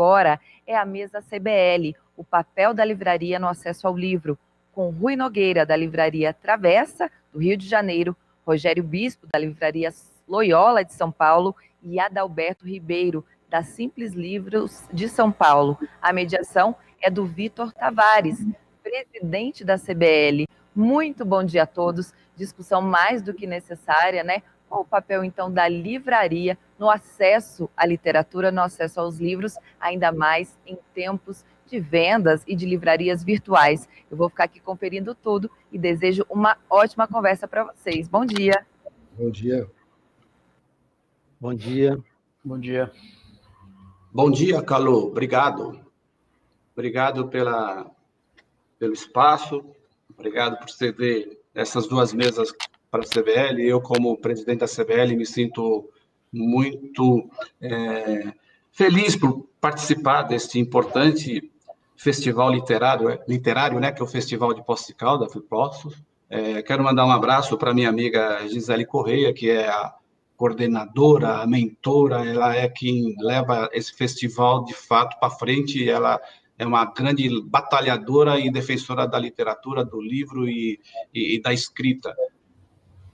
agora é a mesa CBL, o papel da livraria no acesso ao livro, com Rui Nogueira, da livraria Travessa, do Rio de Janeiro, Rogério Bispo, da livraria Loyola, de São Paulo, e Adalberto Ribeiro, da Simples Livros, de São Paulo. A mediação é do Vitor Tavares, presidente da CBL. Muito bom dia a todos. Discussão mais do que necessária, né? Qual o papel, então, da livraria no acesso à literatura, no acesso aos livros, ainda mais em tempos de vendas e de livrarias virtuais. Eu vou ficar aqui conferindo tudo e desejo uma ótima conversa para vocês. Bom dia. Bom dia. Bom dia. Bom dia. Bom dia, Calu. Obrigado. Obrigado pelo espaço. Obrigado por ceder essas duas mesas para a CBL. Eu, como presidente da CBL, me sinto muito feliz por participar deste importante festival literário, né, que é o Festival de Poços de Caldas, FIPOSSOS. Quero mandar um abraço para minha amiga Gisele Correia, que é a coordenadora, a mentora, ela é quem leva esse festival, de fato, para frente. Ela é uma grande batalhadora e defensora da literatura, do livro e da escrita.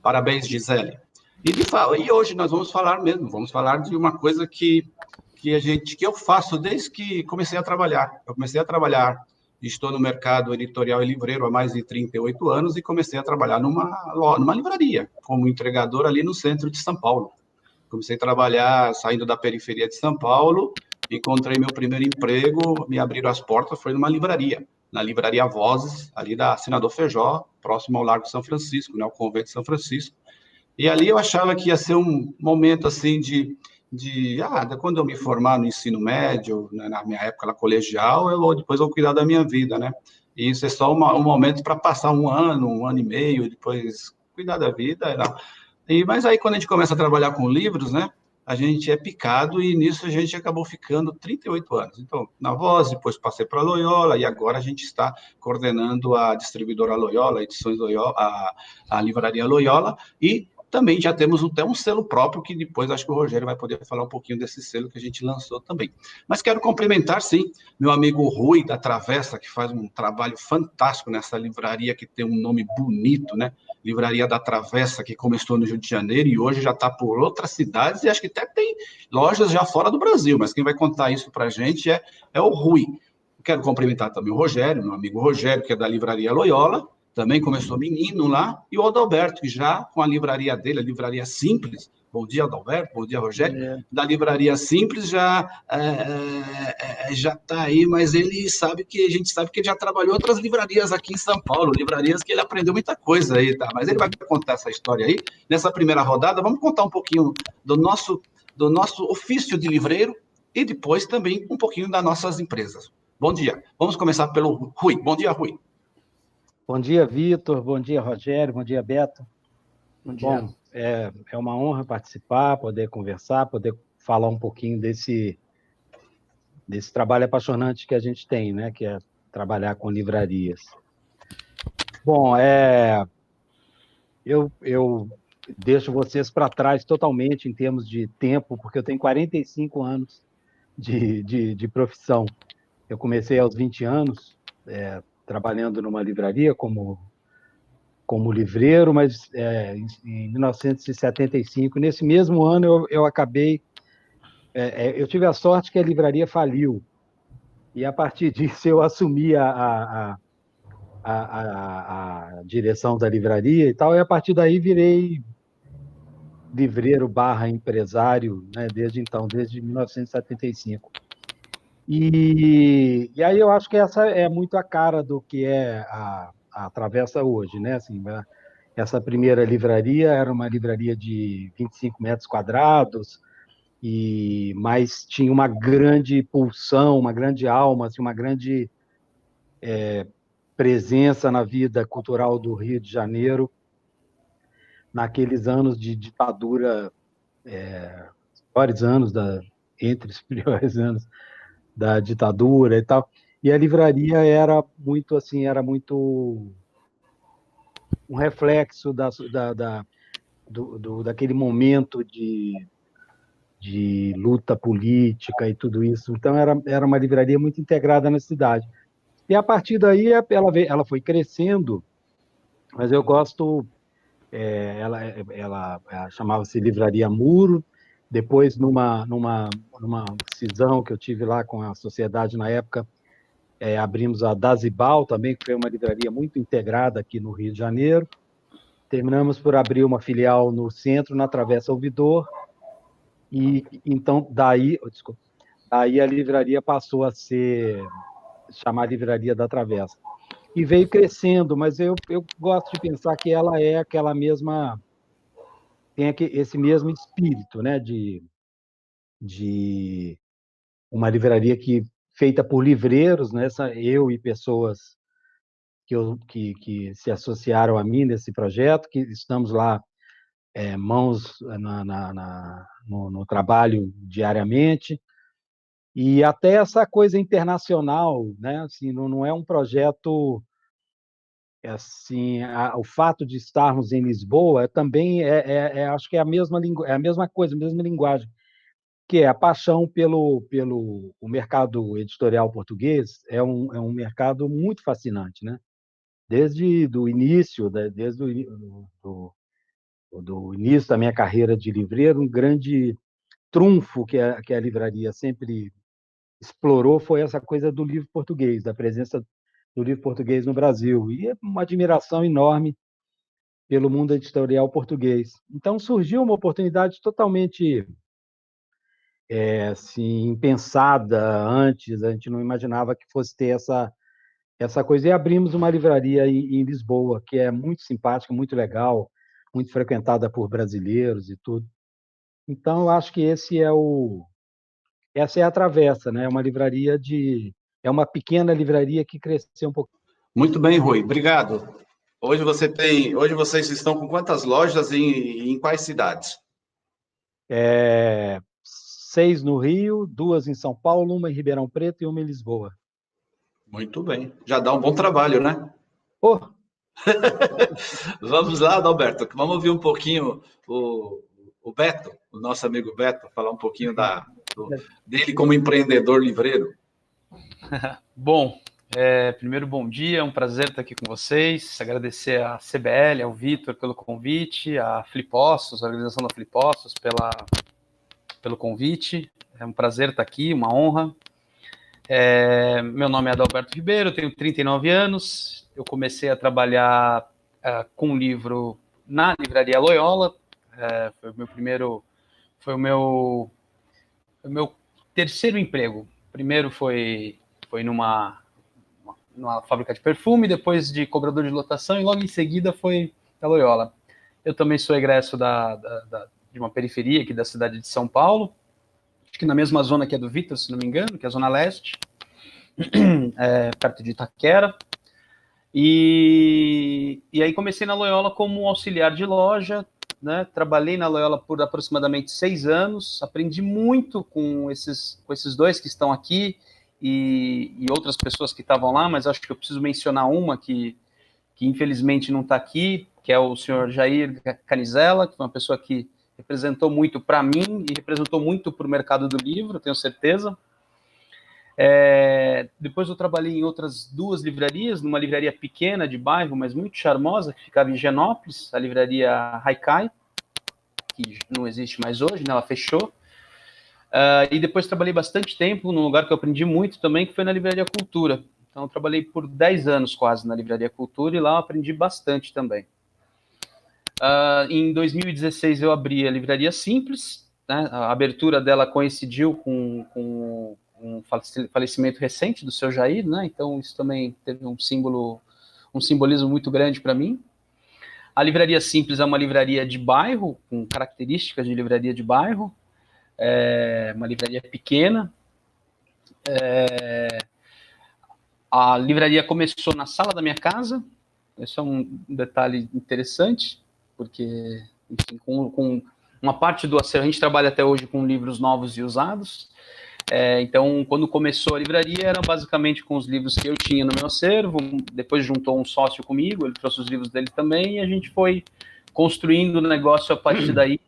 Parabéns, Gisele. E hoje nós vamos falar de uma coisa que eu faço desde que comecei a trabalhar. Eu comecei a trabalhar, estou no mercado editorial e livreiro há mais de 38 anos e comecei a trabalhar numa livraria, como entregador ali no centro de São Paulo. Comecei a trabalhar saindo da periferia de São Paulo, encontrei meu primeiro emprego, me abriram as portas, foi numa livraria, na Livraria Vozes, ali da Senador Feijó, próximo ao Largo São Francisco, né, o Convento de São Francisco. E ali eu achava que ia ser um momento assim quando eu me formar no ensino médio, né, na minha época na colegial, depois eu vou cuidar da minha vida, né? E isso é só um momento para passar um ano e meio, depois cuidar da vida. Mas aí quando a gente começa a trabalhar com livros, né? A gente é picado e nisso a gente acabou ficando 38 anos. Então, na Voz, depois passei para a Loyola e agora a gente está coordenando a distribuidora Loyola, Edições Loyola, a livraria Loyola, e também já temos até um selo próprio, que depois acho que o Rogério vai poder falar um pouquinho desse selo que a gente lançou também. Mas quero cumprimentar, sim, meu amigo Rui, da Travessa, que faz um trabalho fantástico nessa livraria, que tem um nome bonito, né? Livraria da Travessa, que começou no Rio de Janeiro e hoje já está por outras cidades, e acho que até tem lojas já fora do Brasil, mas quem vai contar isso para a gente é o Rui. Quero cumprimentar também o Rogério, meu amigo Rogério, que é da livraria Loyola, também começou menino lá, e o Adalberto, que já com a livraria dele, a Livraria Simples. Bom dia, Adalberto, bom dia, Rogério. Da Livraria Simples já está aí, mas a gente sabe que ele já trabalhou em outras livrarias aqui em São Paulo, livrarias que ele aprendeu muita coisa aí, tá? Mas ele vai contar essa história aí. Nessa primeira rodada, vamos contar um pouquinho do nosso ofício de livreiro e depois também um pouquinho das nossas empresas. Bom dia. Vamos começar pelo Rui. Bom dia, Rui. Bom dia, Vitor. Bom dia, Rogério. Bom dia, Beto. Bom dia. Bom, é uma honra participar, poder conversar, poder falar um pouquinho desse trabalho apaixonante que a gente tem, né? Que é trabalhar com livrarias. Bom, eu deixo vocês para trás totalmente em termos de tempo, porque eu tenho 45 anos de profissão. Eu comecei aos 20 anos, trabalhando numa livraria como livreiro, mas em 1975, nesse mesmo ano eu acabei... eu tive a sorte que a livraria faliu, e a partir disso eu assumi a direção da livraria e tal, e a partir daí virei livreiro / empresário, né, desde 1975. E aí eu acho que essa é muito a cara do que é a Travessa hoje, né? Assim, essa primeira livraria era uma livraria de 25 metros quadrados, mas tinha uma grande pulsão, uma grande alma, assim, uma grande presença na vida cultural do Rio de Janeiro, naqueles anos de ditadura, entre os piores anos da ditadura e tal. E a livraria era muito um reflexo daquele momento de de luta política e tudo isso. Então, era uma livraria muito integrada na cidade. E a partir daí, ela foi crescendo, mas eu gosto. Ela chamava-se Livraria Muro. Depois, numa cisão que eu tive lá com a sociedade na época, abrimos a Dazibal também, que foi uma livraria muito integrada aqui no Rio de Janeiro. Terminamos por abrir uma filial no centro, na Travessa Ouvidor, e então daí a livraria passou a chamar Livraria da Travessa. E veio crescendo, mas eu gosto de pensar que ela é aquela mesma, tem esse mesmo espírito, né, de uma livraria feita por livreiros, né, eu e pessoas que se associaram a mim nesse projeto, que estamos lá mãos no trabalho diariamente, e até essa coisa internacional, né, assim, não é um projeto assim, o fato de estarmos em Lisboa também acho que é a mesma é a mesma coisa, a mesma linguagem, que é a paixão pelo o mercado editorial português. É um mercado muito fascinante, né? Desde do início, desde do início da minha carreira de livreiro, um grande trunfo que a livraria sempre explorou foi essa coisa do livro português, da presença do livro português no Brasil, e é uma admiração enorme pelo mundo editorial português. Então surgiu uma oportunidade totalmente assim, impensada antes, a gente não imaginava que fosse ter essa coisa, e abrimos uma livraria em Lisboa, que é muito simpática, muito legal, muito frequentada por brasileiros e tudo. Então, eu acho que essa é a Travessa, né? É uma pequena livraria que cresceu um pouco. Muito bem, Rui, obrigado. Hoje vocês estão com quantas lojas e em quais cidades? 6 no Rio, 2 em São Paulo, uma em Ribeirão Preto e uma em Lisboa. Muito bem. Já dá um bom trabalho, né? Oh. Vamos lá, Adalberto. Vamos ouvir um pouquinho o Beto, o nosso amigo Beto, falar um pouquinho dele como empreendedor livreiro. Bom, primeiro, bom dia, é um prazer estar aqui com vocês, agradecer à CBL, ao Vitor pelo convite, à Flipostos, a organização da Flipostos pelo convite, é um prazer estar aqui, uma honra. Meu nome é Adalberto Ribeiro, eu tenho 39 anos, eu comecei a trabalhar com livro na Livraria Loyola, foi o meu terceiro emprego. Primeiro foi numa fábrica de perfume, depois de cobrador de lotação, e logo em seguida foi da Loyola. Eu também sou egresso de uma periferia aqui da cidade de São Paulo, acho que na mesma zona que é do Vitor, se não me engano, que é a Zona Leste, perto de Itaquera. E aí comecei na Loyola como auxiliar de loja, né? Trabalhei na Loyola por aproximadamente 6 anos, aprendi muito com esses dois que estão aqui e outras pessoas que estavam lá, mas acho que eu preciso mencionar uma que infelizmente não está aqui, que é o senhor Jair Canizella, que foi uma pessoa que representou muito para mim e representou muito para o mercado do livro, tenho certeza. Depois eu trabalhei em outras 2 livrarias, numa livraria pequena de bairro, mas muito charmosa, que ficava em Higienópolis, a livraria Haikai, que não existe mais hoje, né? Ela fechou. E depois trabalhei bastante tempo num lugar que eu aprendi muito também, que foi na Livraria Cultura. Então eu trabalhei por 10 anos quase na Livraria Cultura, e lá eu aprendi bastante também. Em 2016 eu abri a Livraria Simples, né? A abertura dela coincidiu com um falecimento recente do seu Jair, né? Então isso também teve um simbolismo muito grande para mim. A Livraria Simples é uma livraria de bairro, com características de livraria de bairro, uma livraria pequena. A livraria começou na sala da minha casa, esse é um detalhe interessante, porque, enfim, com uma parte do acervo, a gente trabalha até hoje com livros novos e usados. Então, quando começou a livraria, era basicamente com os livros que eu tinha no meu acervo. Depois juntou um sócio comigo, ele trouxe os livros dele também, e a gente foi construindo o negócio a partir daí,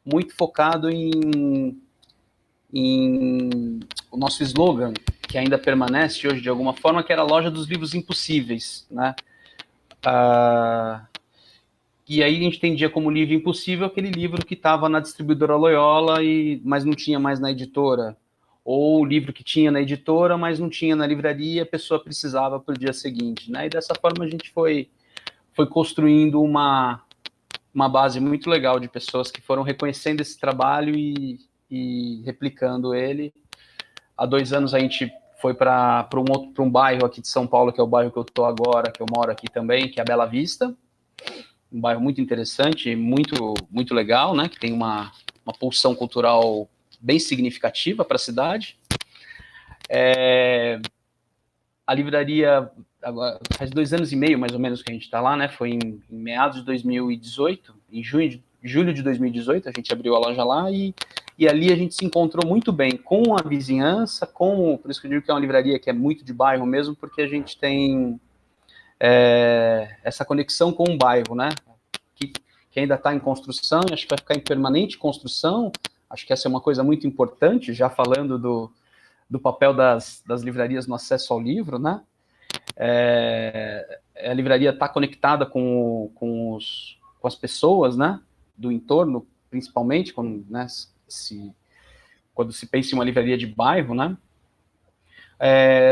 muito focado em o nosso slogan, que ainda permanece hoje de alguma forma, que era a loja dos livros impossíveis, né? E aí a gente entendia como livro impossível aquele livro que estava na distribuidora Loyola, mas não tinha mais na editora, ou o livro que tinha na editora, mas não tinha na livraria, a pessoa precisava para o dia seguinte, né? E dessa forma a gente foi construindo uma base muito legal de pessoas que foram reconhecendo esse trabalho e replicando ele. Há 2 anos a gente foi para um bairro aqui de São Paulo, que é o bairro que eu estou agora, que eu moro aqui também, que é a Bela Vista, um bairro muito interessante, muito, muito legal, né? Que tem uma pulsão cultural bem significativa para a cidade. A livraria, agora, faz 2 anos e meio, mais ou menos, que a gente está lá, né? Foi em meados de 2018, em julho de 2018, a gente abriu a loja lá e ali a gente se encontrou muito bem com a vizinhança, por isso que eu digo que é uma livraria que é muito de bairro mesmo, porque a gente tem essa conexão com o bairro, né? Que ainda está em construção, e acho que vai ficar em permanente construção. Acho que essa é uma coisa muito importante, já falando do papel das livrarias no acesso ao livro, né? A livraria está conectada com as pessoas, né? Do entorno, principalmente, quando se pensa em uma livraria de bairro, né?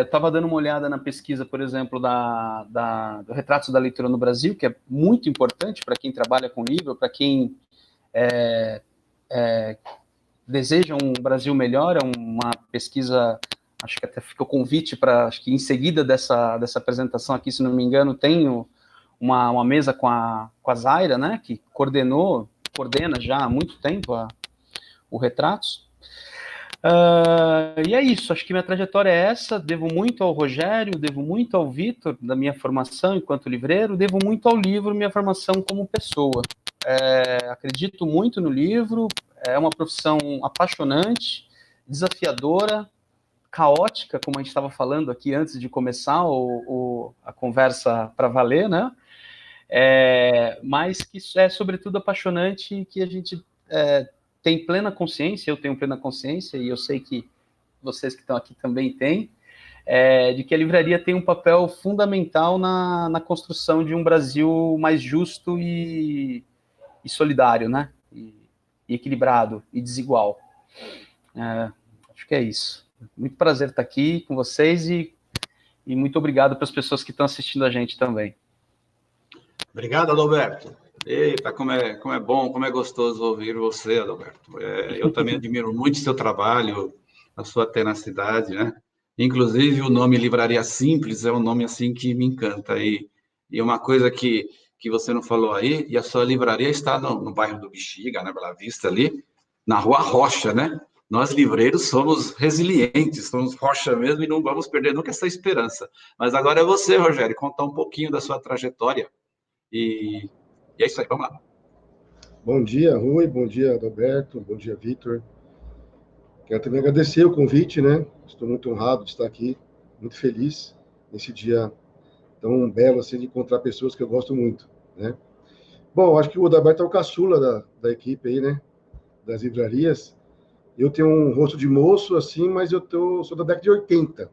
Estava dando uma olhada na pesquisa, por exemplo, do Retratos da Leitura no Brasil, que é muito importante para quem trabalha com livro, para quem deseja um Brasil melhor. É uma pesquisa, acho que até fica o convite para, acho que em seguida dessa apresentação aqui, se não me engano, tem uma mesa com a Zaira, né, que coordena já há muito tempo o Retratos. E é isso, acho que minha trajetória é essa. Devo muito ao Rogério, devo muito ao Vitor, da minha formação enquanto livreiro, devo muito ao livro, minha formação como pessoa. Acredito muito no livro, é uma profissão apaixonante, desafiadora, caótica, como a gente estava falando aqui antes de começar a conversa para valer, né? Mas que é sobretudo apaixonante, e que a gente tem plena consciência, eu tenho plena consciência, e eu sei que vocês que estão aqui também têm, de que a livraria tem um papel fundamental na construção de um Brasil mais justo e solidário, né? E equilibrado e desigual. Acho que é isso. Muito prazer estar aqui com vocês e muito obrigado para as pessoas que estão assistindo a gente também. Obrigado, Adalberto. Eita, como é bom, como é gostoso ouvir você, Adalberto. Eu também admiro muito o seu trabalho, a sua tenacidade, né? Inclusive, o nome Livraria Simples é um nome assim que me encanta. E uma coisa que você não falou aí, e a sua livraria está no bairro do Bexiga, na Bela Vista ali, na Rua Rocha, né? Nós, livreiros, somos resilientes, somos rocha mesmo e não vamos perder nunca essa esperança. Mas agora é você, Rogério, contar um pouquinho da sua trajetória. E é isso aí, vamos lá. Bom dia, Rui, bom dia, Adalberto, bom dia, Vitor. Quero também agradecer o convite, né? Estou muito honrado de estar aqui, muito feliz nesse dia tão belo assim de encontrar pessoas que eu gosto muito, né? Bom, acho que o Adalberto é o caçula da equipe aí, né? Das livrarias. Eu tenho um rosto de moço, assim, mas sou da década de 80.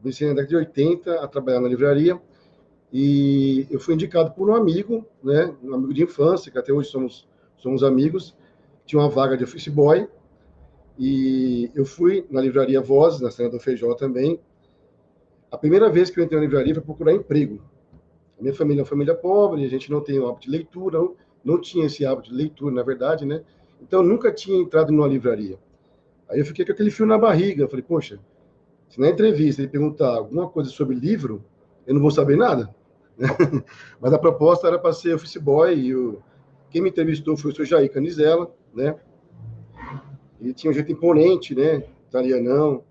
Comecei na década de 80 a trabalhar na livraria. E eu fui indicado por um amigo, né, um amigo de infância, que até hoje somos amigos, tinha uma vaga de office boy, e eu fui na livraria Vozes, na Senador Feijó também. A primeira vez que eu entrei na livraria foi procurar emprego. A minha família é uma família pobre, a gente não tem o hábito de leitura, não tinha esse hábito de leitura, na verdade, né? Então, eu nunca tinha entrado numa livraria. Aí eu fiquei com aquele fio na barriga, eu falei, poxa, se na entrevista ele perguntar alguma coisa sobre livro, eu não vou saber nada. Mas a proposta era para ser office boy, e quem me entrevistou foi o Sr. Jair Canizella, né? Ele tinha um jeito imponente, né? Italianão,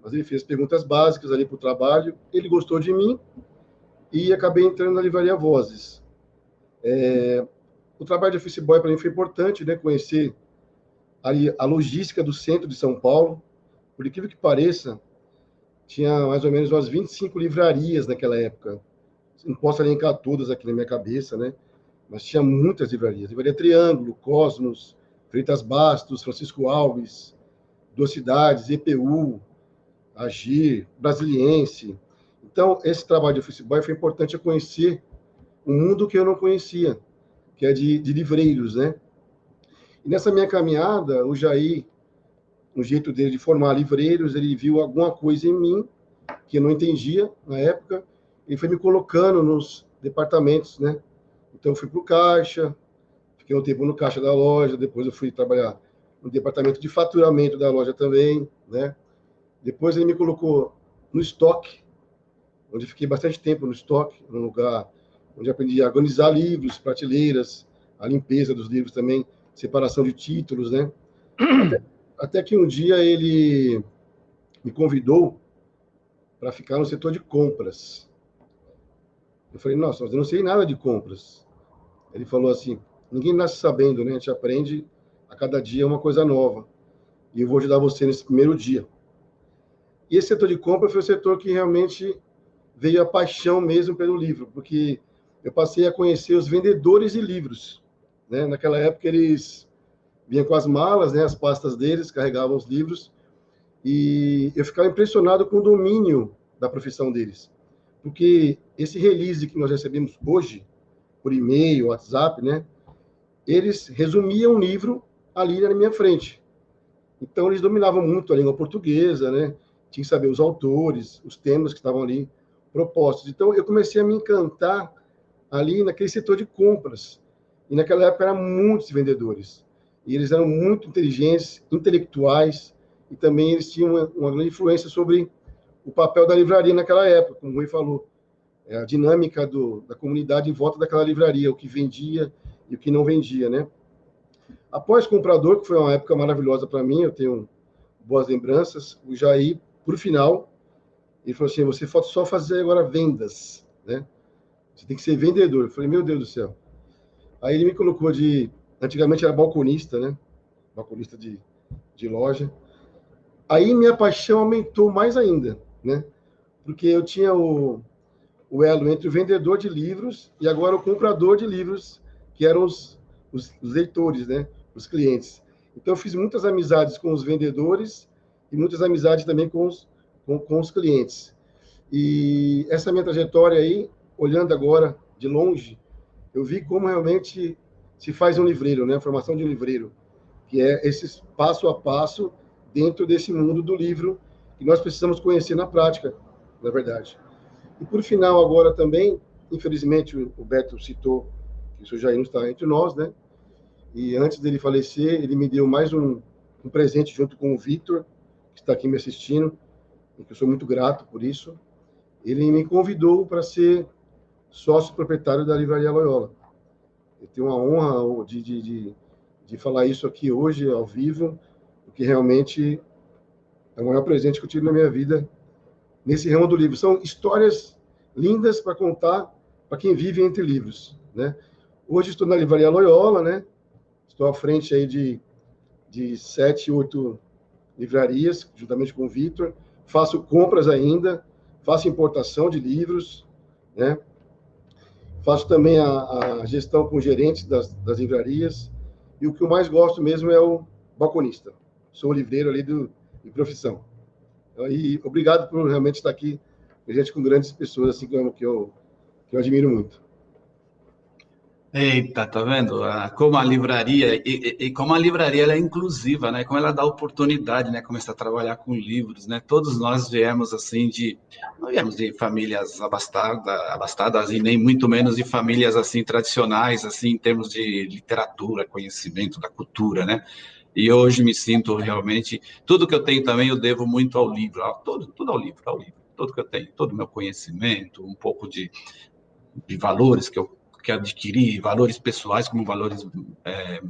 mas ele fez perguntas básicas ali para o trabalho, ele gostou de mim e acabei entrando na livraria Vozes. O trabalho de office boy para mim foi importante, né? Conhecer a logística do centro de São Paulo. Por incrível que pareça, tinha mais ou menos umas 25 livrarias naquela época. Não posso elencar todas aqui na minha cabeça, né? Mas tinha muitas livrarias. Livraria Triângulo, Cosmos, Freitas Bastos, Francisco Alves, Duas Cidades, EPU, Agir, Brasiliense. Então, esse trabalho de office boy foi importante eu conhecer um mundo que eu não conhecia, que é de livreiros, né? E nessa minha caminhada, o Jair, no jeito dele de formar livreiros, ele viu alguma coisa em mim que eu não entendia na época, e foi me colocando nos departamentos, né? Então, eu fui para o caixa, fiquei um tempo no caixa da loja, depois eu fui trabalhar no departamento de faturamento da loja também, né? Depois ele me colocou no estoque, onde fiquei bastante tempo no estoque, num lugar onde aprendi a organizar livros, prateleiras, a limpeza dos livros também, separação de títulos, né? Até que um dia ele me convidou para ficar no setor de compras. Eu falei, nossa, mas eu não sei nada de compras. Ele falou assim, ninguém nasce sabendo, né? A gente aprende a cada dia uma coisa nova. E eu vou ajudar você nesse primeiro dia. E esse setor de compras foi o setor que realmente veio a paixão mesmo pelo livro, porque eu passei a conhecer os vendedores de livros, né? Naquela época eles vinham com as malas, né? As pastas deles, carregavam os livros, e eu ficava impressionado com o domínio da profissão deles, porque esse release que nós recebemos hoje, por e-mail, WhatsApp, né? Eles resumiam o livro ali na minha frente. Então, eles dominavam muito a língua portuguesa, né? Tinha que saber os autores, os temas que estavam ali propostos. Então, eu comecei a me encantar ali naquele setor de compras. E naquela época eram muitos vendedores. E eles eram muito inteligentes, intelectuais, e também eles tinham uma grande influência sobre o papel da livraria naquela época, como o Rui falou. A dinâmica da comunidade em volta daquela livraria, o que vendia e o que não vendia, né? Após Comprador, que foi uma época maravilhosa para mim, eu tenho boas lembranças, o Jair, por final, ele falou assim, você pode só fazer agora vendas, né? Você tem que ser vendedor. Eu falei, meu Deus do céu. Aí ele me colocou antigamente era balconista, né? Balconista de loja. Aí minha paixão aumentou mais ainda, né? Porque eu tinha o elo entre o vendedor de livros e agora o comprador de livros, que eram os leitores, né? Os clientes. Então, eu fiz muitas amizades com os vendedores e muitas amizades também com os clientes. E essa minha trajetória aí, olhando agora de longe, eu vi como realmente se faz um livreiro, né? A formação de um livreiro, que é esse passo a passo dentro desse mundo do livro que nós precisamos conhecer na prática, na verdade. E por final agora também, infelizmente o Beto citou que o senhor Jair não está entre nós, né? E antes dele falecer, ele me deu mais um presente junto com o Vitor, que está aqui me assistindo, e que eu sou muito grato por isso. Ele me convidou para ser sócio proprietário da Livraria Loyola. Eu tenho uma honra de falar isso aqui hoje, ao vivo, porque realmente é o maior presente que eu tive na minha vida nesse ramo do livro. São histórias lindas para contar para quem vive entre livros, né? Hoje estou na Livraria Loyola, né? Estou à frente aí de 7, 8 livrarias, juntamente com o Vitor. Faço compras ainda, faço importação de livros, né? Faço também a gestão com gerentes das livrarias. E o que eu mais gosto mesmo é o balconista. Sou o livreiro ali de profissão. E obrigado por realmente estar aqui, gente com grandes pessoas assim que eu admiro muito. Eita, tá vendo? Como a livraria, e como a livraria ela é inclusiva, né? Como ela dá oportunidade, né? Começar a trabalhar com livros, né? Todos nós viemos, assim, não viemos de famílias abastadas e nem muito menos de famílias, assim, tradicionais, assim, em termos de literatura, conhecimento da cultura, né? E hoje me sinto realmente, tudo que eu tenho também eu devo muito ao livro, tudo ao livro, tudo que eu tenho, todo o meu conhecimento, um pouco de valores que adquiri, valores pessoais como valores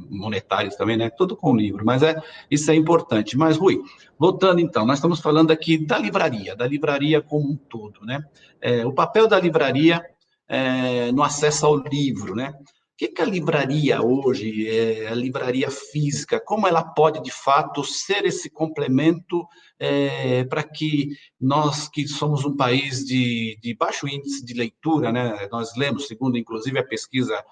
monetários também, né? Tudo com o livro, mas isso é importante. Mas, Rui, voltando então, nós estamos falando aqui da livraria como um todo, né? O papel da livraria no acesso ao livro, né? O que a livraria hoje, a livraria física, como ela pode, de fato, ser esse complemento para que nós, que somos um país de baixo índice de leitura, né? Nós lemos, segundo, inclusive, a pesquisa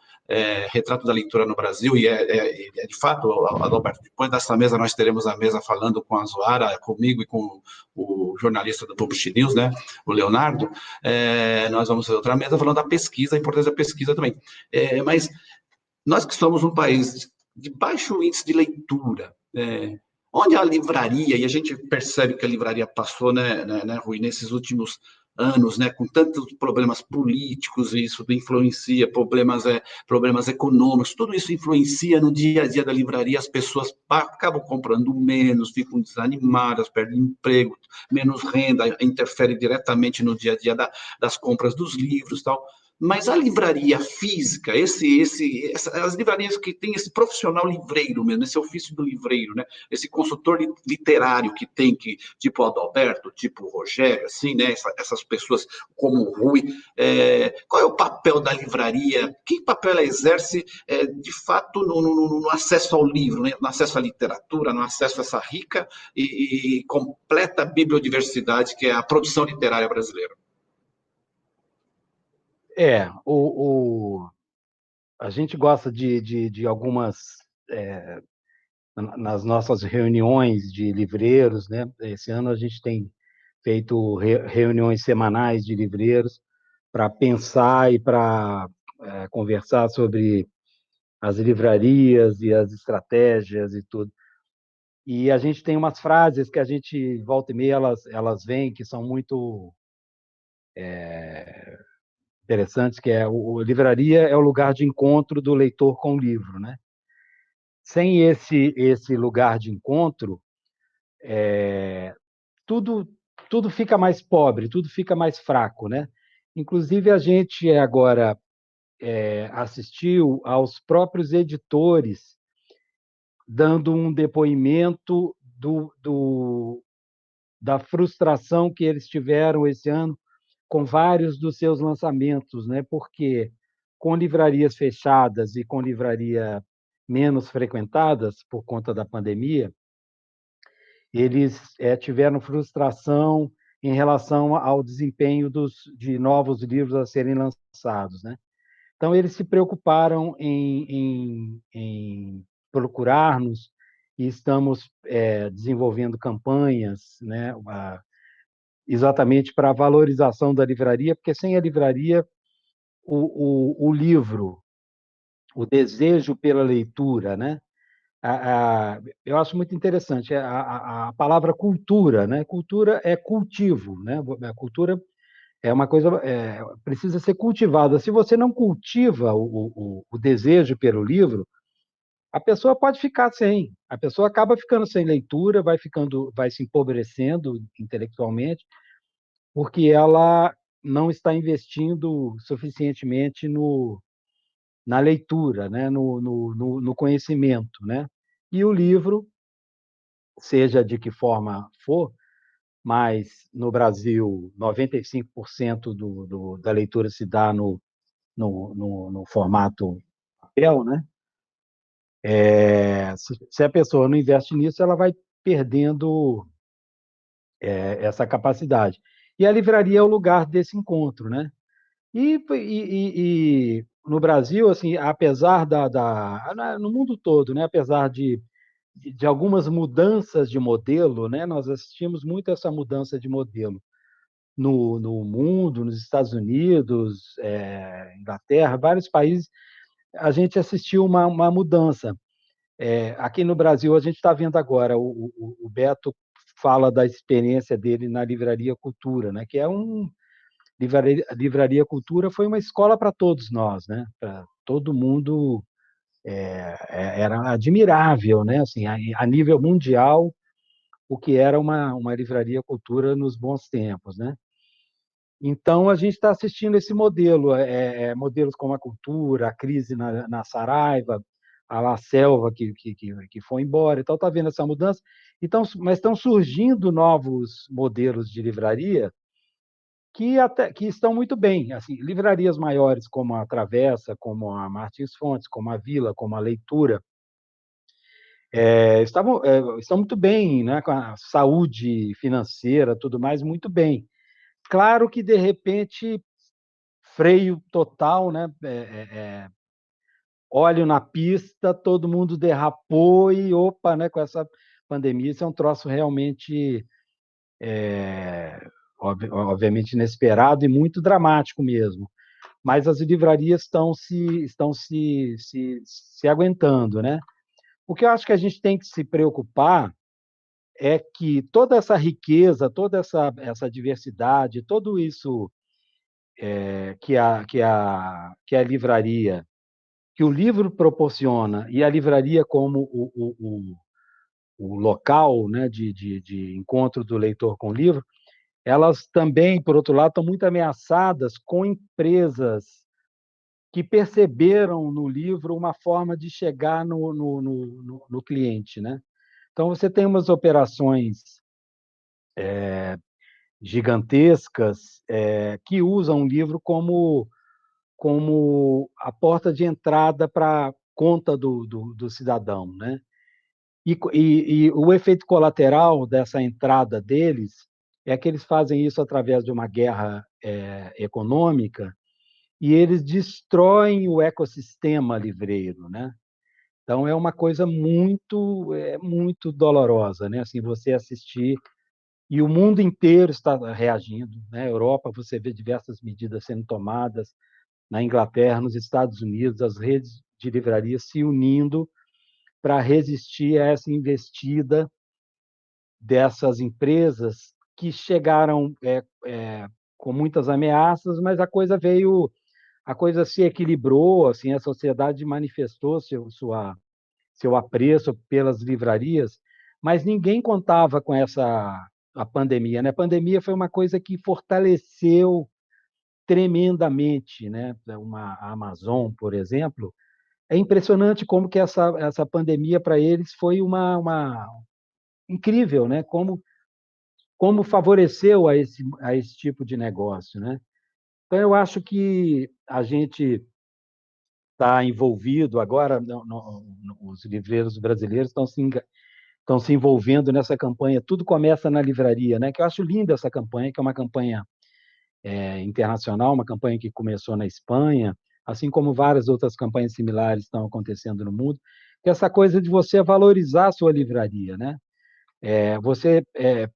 Retrato da Leitura no Brasil, e de fato, Adalberto, depois dessa mesa nós teremos a mesa falando com a Zoara, comigo e com o jornalista do Publish News, né, o Leonardo, nós vamos fazer outra mesa falando da pesquisa, a importância da pesquisa também. Mas nós que somos um país de baixo índice de leitura, onde a livraria, e a gente percebe que a livraria passou, né, Rui, nesses últimos anos, né, com tantos problemas políticos, isso influencia, problemas econômicos, tudo isso influencia no dia a dia da livraria, as pessoas acabam comprando menos, ficam desanimadas, perdem emprego, menos renda, interfere diretamente no dia a dia das compras dos livros e tal. Mas a livraria física, as livrarias que têm esse profissional livreiro mesmo, esse ofício do livreiro, né? Esse consultor literário que tem, tipo o Adalberto, tipo o Rogério, assim, né? Essas pessoas como o Rui, qual é o papel da livraria? Que papel ela exerce, de fato, no acesso ao livro, né? No acesso à literatura, no acesso a essa rica e completa bibliodiversidade que é a produção literária brasileira? A gente gosta de algumas, nas nossas reuniões de livreiros, né? Esse ano a gente tem feito reuniões semanais de livreiros para pensar e para conversar sobre as livrarias e as estratégias e tudo. E a gente tem umas frases que a gente, volta e meia, elas vêm, que são muito interessantes, que livraria é o lugar de encontro do leitor com o livro, né? Sem esse lugar de encontro, tudo fica mais pobre, tudo fica mais fraco, né? Inclusive, a gente agora assistiu aos próprios editores dando um depoimento da frustração que eles tiveram esse ano com vários dos seus lançamentos, né? Porque com livrarias fechadas e com livraria menos frequentadas por conta da pandemia, eles tiveram frustração em relação ao desempenho de novos livros a serem lançados, né? Então, eles se preocuparam em procurar-nos e estamos desenvolvendo campanhas, né, exatamente para a valorização da livraria, porque sem a livraria, o livro, o desejo pela leitura, né? Eu acho muito interessante a palavra cultura, né? Cultura é cultivo, né? A cultura é uma coisa, precisa ser cultivada. Se você não cultiva o desejo pelo livro, a pessoa pode ficar sem. A pessoa acaba ficando sem leitura, vai se empobrecendo intelectualmente, porque ela não está investindo suficientemente na leitura, né? no conhecimento, né? E o livro, seja de que forma for, mas no Brasil 95% da leitura se dá no formato papel, né? Se a pessoa não investe nisso, ela vai perdendo essa capacidade. E a livraria é o lugar desse encontro, né? E no Brasil, assim, apesar no mundo todo, né? Apesar de algumas mudanças de modelo, né? Nós assistimos muito a essa mudança de modelo no mundo, nos Estados Unidos, Inglaterra, vários países, a gente assistiu uma mudança. Aqui no Brasil, a gente está vendo agora, o Beto fala da experiência dele na Livraria Cultura, né? Que é Livraria Cultura foi uma escola para todos nós, né? Para todo mundo, era admirável, né? Assim, a nível mundial, o que era uma livraria cultura nos bons tempos, né? Então, a gente está assistindo esse modelo, modelos como a Cultura, a crise na Saraiva, a La Selva, que foi embora, então está vendo essa mudança. Então, mas estão surgindo novos modelos de livraria que estão muito bem. Assim, livrarias maiores como a Travessa, como a Martins Fontes, como a Vila, como a Leitura, estão muito bem, né, com a saúde financeira, tudo mais, muito bem. Claro que, de repente, freio total, né? óleo na pista, todo mundo derrapou e, opa, né, com essa pandemia, isso é um troço realmente, obviamente, inesperado e muito dramático mesmo. Mas as livrarias estão se aguentando, né? O que eu acho que a gente tem que se preocupar é que toda essa riqueza, toda essa diversidade, tudo isso que a livraria, que o livro proporciona, e a livraria como o local, né, de encontro do leitor com o livro, elas também, por outro lado, estão muito ameaçadas com empresas que perceberam no livro uma forma de chegar no cliente, né? Então, você tem umas operações gigantescas que usam o livro como a porta de entrada para a conta do cidadão, né? E o efeito colateral dessa entrada deles é que eles fazem isso através de uma guerra econômica e eles destroem o ecossistema livreiro, né? Então é uma coisa muito dolorosa, né? Assim, você assistir e o mundo inteiro está reagindo, né? Na Europa você vê diversas medidas sendo tomadas, na Inglaterra, nos Estados Unidos, as redes de livrarias se unindo para resistir a essa investida dessas empresas que chegaram com muitas ameaças, mas a coisa se equilibrou, assim, a sociedade manifestou seu apreço pelas livrarias, mas ninguém contava com a pandemia, né? A pandemia foi uma coisa que fortaleceu tremendamente, né? A Amazon, por exemplo, é impressionante como que essa pandemia para eles foi uma incrível, né? Como favoreceu a esse tipo de negócio, né? Então eu acho que a gente está envolvido agora, os livreiros brasileiros estão se envolvendo nessa campanha. Tudo começa na livraria, né? Que eu acho linda essa campanha, que é uma campanha internacional, uma campanha que começou na Espanha, assim como várias outras campanhas similares estão acontecendo no mundo, que é essa coisa de você valorizar a sua livraria, né? Você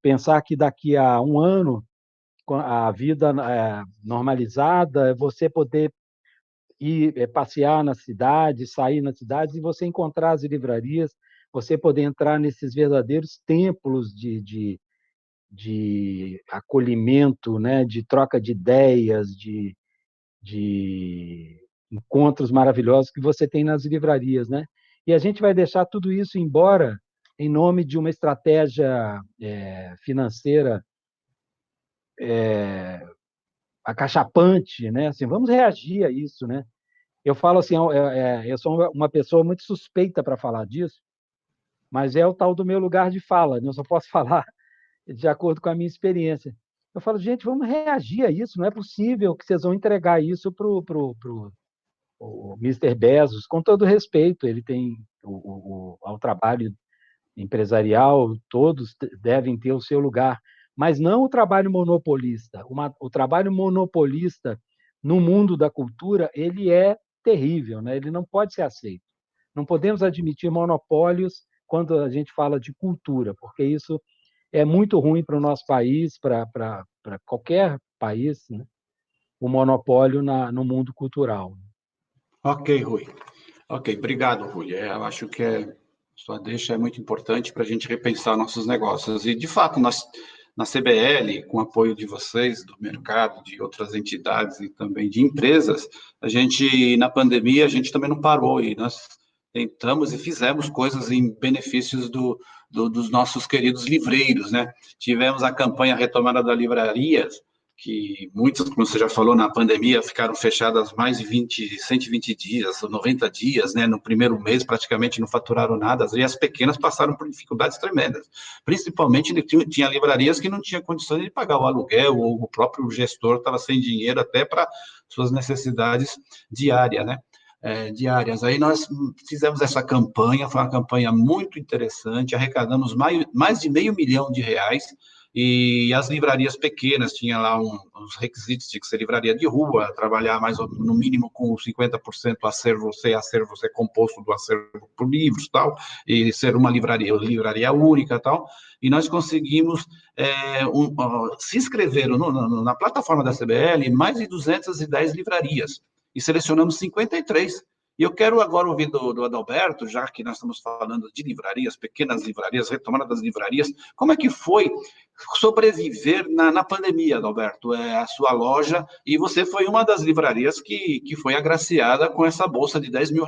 pensar que daqui a um ano, com a vida normalizada, você poder ir passear na cidade, sair nas cidades e você encontrar as livrarias, você poder entrar nesses verdadeiros templos de acolhimento, né, de troca de ideias, de encontros maravilhosos que você tem nas livrarias, né? E a gente vai deixar tudo isso embora em nome de uma estratégia financeira acachapante, né? Assim, vamos reagir a isso, né? Eu falo assim, eu sou uma pessoa muito suspeita para falar disso, mas é o tal do meu lugar de fala, né? Eu só posso falar de acordo com a minha experiência. Eu falo, gente, vamos reagir a isso, não é possível que vocês vão entregar isso para o Mr. Bezos, com todo respeito, ele tem ao trabalho empresarial, todos devem ter o seu lugar, mas não o trabalho monopolista. O trabalho monopolista no mundo da cultura, ele é terrível, né? Ele não pode ser aceito. Não podemos admitir monopólios quando a gente fala de cultura, porque isso é muito ruim para o nosso país, para qualquer país, né? O monopólio no mundo cultural. Ok, Rui. Ok, obrigado, Rui. Eu acho que sua deixa é muito importante para a gente repensar nossos negócios. E, de fato, nós, na CBL, com o apoio de vocês, do mercado, de outras entidades e também de empresas, na pandemia, a gente também não parou e nós tentamos e fizemos coisas em benefícios dos nossos queridos livreiros, né? Tivemos a campanha Retomada da Livrarias, que muitas, como você já falou, na pandemia ficaram fechadas mais de 120 dias, 90 dias, né? No primeiro mês praticamente não faturaram nada, e as pequenas passaram por dificuldades tremendas. Principalmente tinha livrarias que não tinham condições de pagar o aluguel, ou o próprio gestor estava sem dinheiro até para suas necessidades diárias, né? diárias. Aí nós fizemos essa campanha, foi uma campanha muito interessante, arrecadamos mais de R$500 mil, e as livrarias pequenas, tinha lá uns requisitos, tinha que ser livraria de rua, trabalhar no mínimo com 50% acervo ser composto do acervo por livros, tal, e ser uma livraria única, tal, e nós conseguimos se inscreveram na plataforma da CBL mais de 210 livrarias, e selecionamos 53. E eu quero agora ouvir do Adalberto, já que nós estamos falando de livrarias, pequenas livrarias, retomada das livrarias, como é que foi sobreviver na pandemia, Adalberto? A sua loja, e você foi uma das livrarias que foi agraciada com essa bolsa de R$10 mil,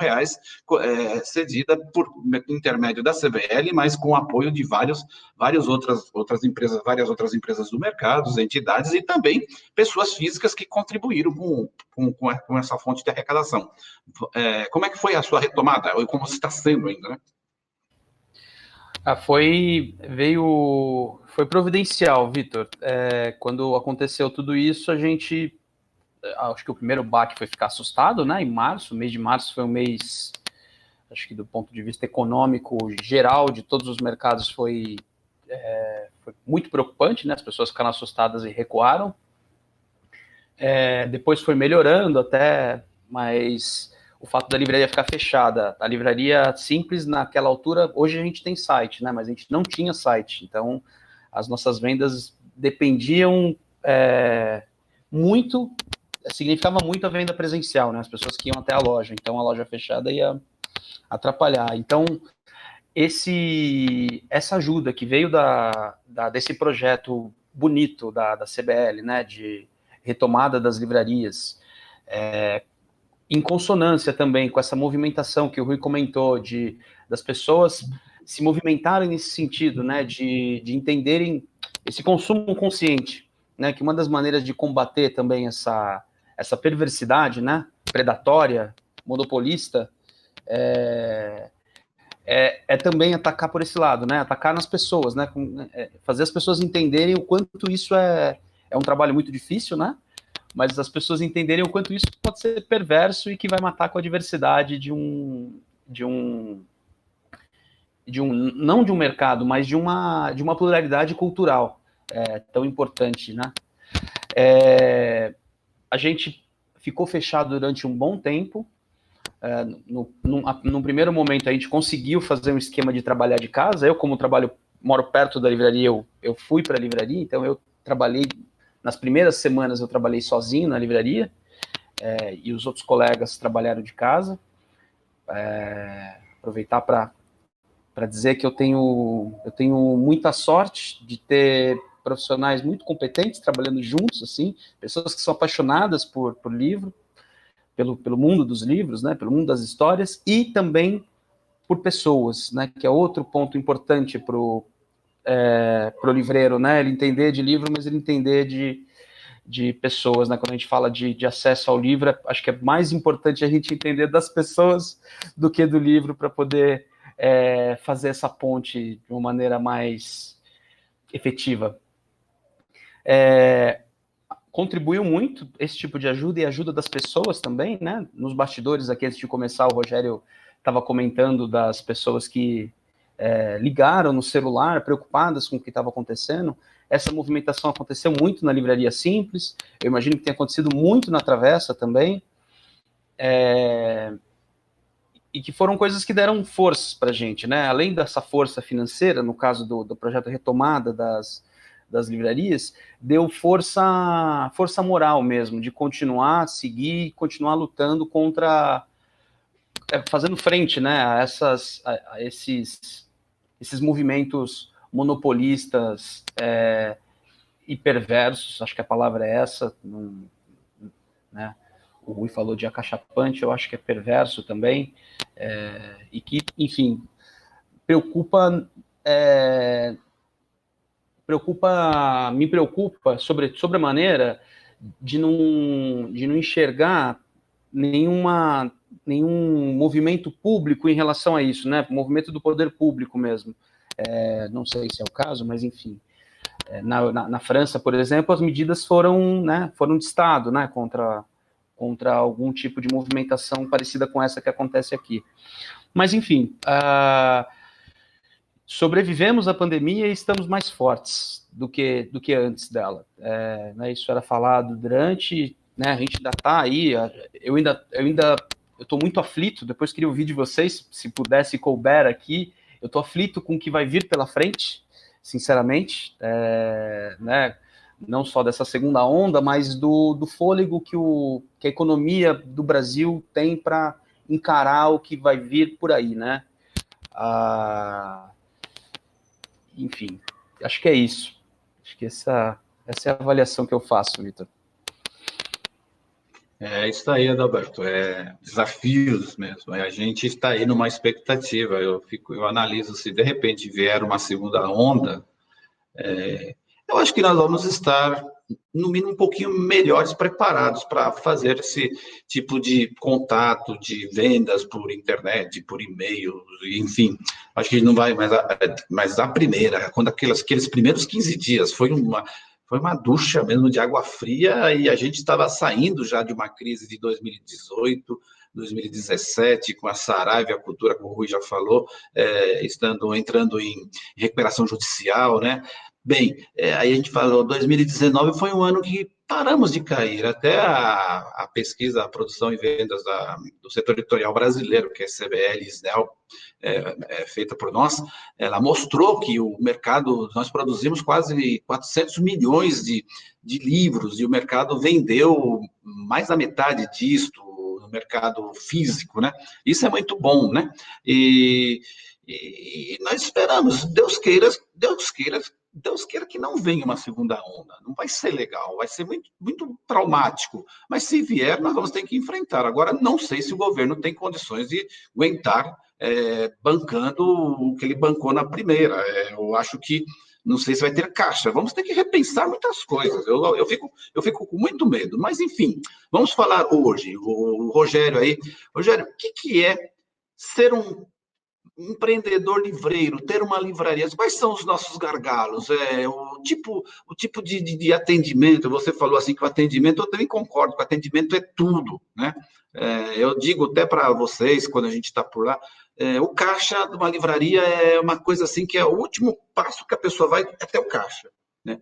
cedida por intermédio da CBL, mas com o apoio de várias outras empresas do mercado, entidades e também pessoas físicas que contribuíram com essa fonte de arrecadação. Como é que foi a sua retomada? Ou como está sendo ainda, né? Foi providencial, Vitor. Quando aconteceu tudo isso, a gente, acho que o primeiro baque foi ficar assustado, né? Em março, o mês de março foi um mês, acho que do ponto de vista econômico geral de todos os mercados foi muito preocupante, né? As pessoas ficaram assustadas e recuaram. Depois foi melhorando até, mas o fato da livraria ficar fechada, a livraria simples naquela altura, hoje a gente tem site, né? Mas a gente não tinha site, então as nossas vendas dependiam muito, significava muito a venda presencial, né? As pessoas que iam até a loja, então a loja fechada ia atrapalhar. Então essa ajuda que veio desse projeto bonito da CBL, né? De retomada das livrarias, em consonância também com essa movimentação que o Rui comentou, das pessoas se movimentarem nesse sentido, né, de entenderem esse consumo consciente, né, que uma das maneiras de combater também essa perversidade, né, predatória, monopolista, também atacar por esse lado, né, atacar nas pessoas, né, fazer as pessoas entenderem o quanto isso é um trabalho muito difícil, né, mas as pessoas entenderem o quanto isso pode ser perverso e que vai matar com a diversidade não de um mercado, mas de uma pluralidade cultural tão importante, né? A gente ficou fechado durante um bom tempo. No primeiro momento, a gente conseguiu fazer um esquema de trabalhar de casa. Eu, como moro perto da livraria, eu fui para a livraria, então eu trabalhei. Nas primeiras semanas eu trabalhei sozinho na livraria, e os outros colegas trabalharam de casa. Aproveitar para dizer que eu tenho muita sorte de ter profissionais muito competentes trabalhando juntos, assim, pessoas que são apaixonadas por livro, pelo mundo dos livros, né, pelo mundo das histórias, e também por pessoas, né, que é outro ponto importante pro livreiro, né, ele entender de livro, mas ele entender de pessoas, né, quando a gente fala de acesso ao livro, acho que é mais importante a gente entender das pessoas do que do livro para poder fazer essa ponte de uma maneira mais efetiva. Contribuiu muito esse tipo de ajuda e ajuda das pessoas também, né, nos bastidores aqui antes de começar, o Rogério estava comentando das pessoas que ligaram no celular, preocupadas com o que estava acontecendo. Essa movimentação aconteceu muito na livraria simples, eu imagino que tenha acontecido muito na Travessa também, e que foram coisas que deram forças para a gente, né? Além dessa força financeira, no caso do projeto Retomada das livrarias, deu força moral mesmo, de continuar, seguir, continuar lutando contra, fazendo frente, né, a esses movimentos monopolistas e perversos, acho que a palavra é essa, né? O Rui falou de acachapante, eu acho que é perverso também, e que, enfim, me preocupa sobremaneira de não enxergar nenhum movimento público em relação a isso, né? Movimento do poder público mesmo. Não sei se é o caso, mas enfim. Na França, por exemplo, as medidas foram de Estado, né? Contra contra algum tipo de movimentação parecida com essa que acontece aqui. Mas, enfim, sobrevivemos à pandemia e estamos mais fortes do que antes dela. Né, isso era falado durante, né, a gente ainda está aí, eu estou muito aflito, depois queria ouvir de vocês, se pudesse couber aqui, eu estou aflito com o que vai vir pela frente, sinceramente, né, não só dessa segunda onda, mas do fôlego que a economia do Brasil tem para encarar o que vai vir por aí, né? Enfim, acho que é isso. Acho que essa é a avaliação que eu faço, Vitor. É isso aí, Adalberto. Desafios mesmo. A gente está aí numa expectativa. Eu analiso se de repente vier uma segunda onda. Eu acho que nós vamos estar, no mínimo, um pouquinho melhores preparados para fazer esse tipo de contato, de vendas por internet, por e-mail, enfim. Acho que não vai, mas a primeira, quando aqueles primeiros 15 dias, foi uma ducha mesmo de água fria, e a gente estava saindo já de uma crise de 2018, 2017, com a Saraiva, a cultura, como o Rui já falou, entrando em recuperação judicial, né? Bem, aí a gente falou, 2019 foi um ano que paramos de cair, até a pesquisa, a produção e vendas do setor editorial brasileiro, que é CBL e SNEL, feita por nós, ela mostrou que o mercado, nós produzimos quase 400 milhões de livros, e o mercado vendeu mais da metade disto no mercado físico, né? Isso é muito bom, né? E nós esperamos, Deus queira que não venha uma segunda onda. Não vai ser legal, vai ser muito, muito traumático. Mas se vier, nós vamos ter que enfrentar. Agora, não sei se o governo tem condições de aguentar bancando o que ele bancou na primeira. Eu acho que não sei se vai ter caixa. Vamos ter que repensar muitas coisas. Eu fico com muito medo. Mas, enfim, vamos falar hoje. O Rogério aí. Rogério, o que é ser um empreendedor livreiro, ter uma livraria? Quais são os nossos gargalos? O tipo de atendimento, você falou assim que o atendimento, eu também concordo, que o atendimento é tudo, né? Eu digo até para vocês, quando a gente está por lá, o caixa de uma livraria é uma coisa assim, que é o último passo que a pessoa vai até o caixa, né?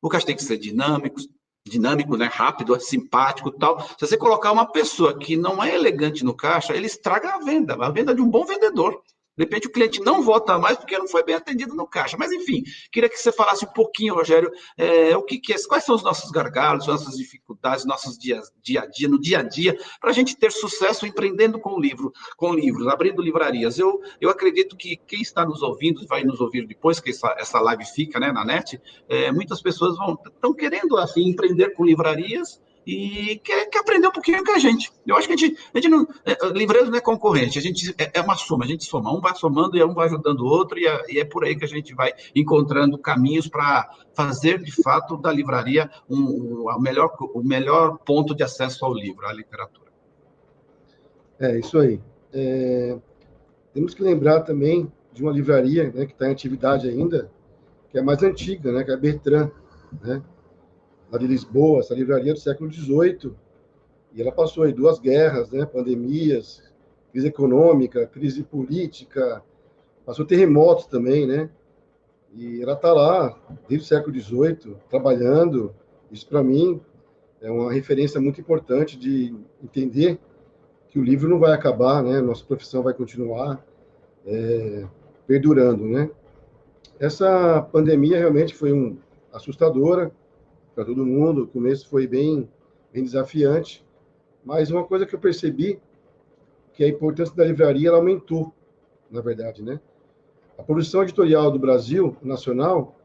O caixa tem que ser dinâmico, né? Rápido, simpático e tal. Se você colocar uma pessoa que não é elegante no caixa, ele estraga a venda de um bom vendedor. De repente, o cliente não volta mais porque não foi bem atendido no caixa. Mas, enfim, queria que você falasse um pouquinho, Rogério, quais são os nossos gargalos, nossas dificuldades, nossos dia a dia, para a gente ter sucesso empreendendo com livros, abrindo livrarias. Eu acredito que quem está nos ouvindo, vai nos ouvir depois que essa live fica, né, na net, muitas pessoas estão querendo assim, empreender com livrarias, e quer aprender um pouquinho com a gente. Eu acho que a gente não... livreiros não é concorrente, é uma soma, a gente soma, um vai somando e um vai ajudando o outro, e é por aí que a gente vai encontrando caminhos para fazer, de fato, da livraria o melhor ponto de acesso ao livro, à literatura. Isso aí. Temos que lembrar também de uma livraria, né, que está em atividade ainda, que é a mais antiga, né, que é a Bertrand, né? Lá de Lisboa, essa livraria do século XVIII, e ela passou aí 2 guerras, né, pandemias, crise econômica, crise política, passou terremotos também, né, e ela está lá desde o século XVIII, trabalhando. Isso, para mim, é uma referência muito importante de entender que o livro não vai acabar, né, nossa profissão vai continuar perdurando, né. Essa pandemia realmente foi assustadora para todo mundo. O começo foi bem desafiante, mas uma coisa que eu percebi, que a importância da livraria ela aumentou, na verdade, né? A produção editorial do Brasil, nacional,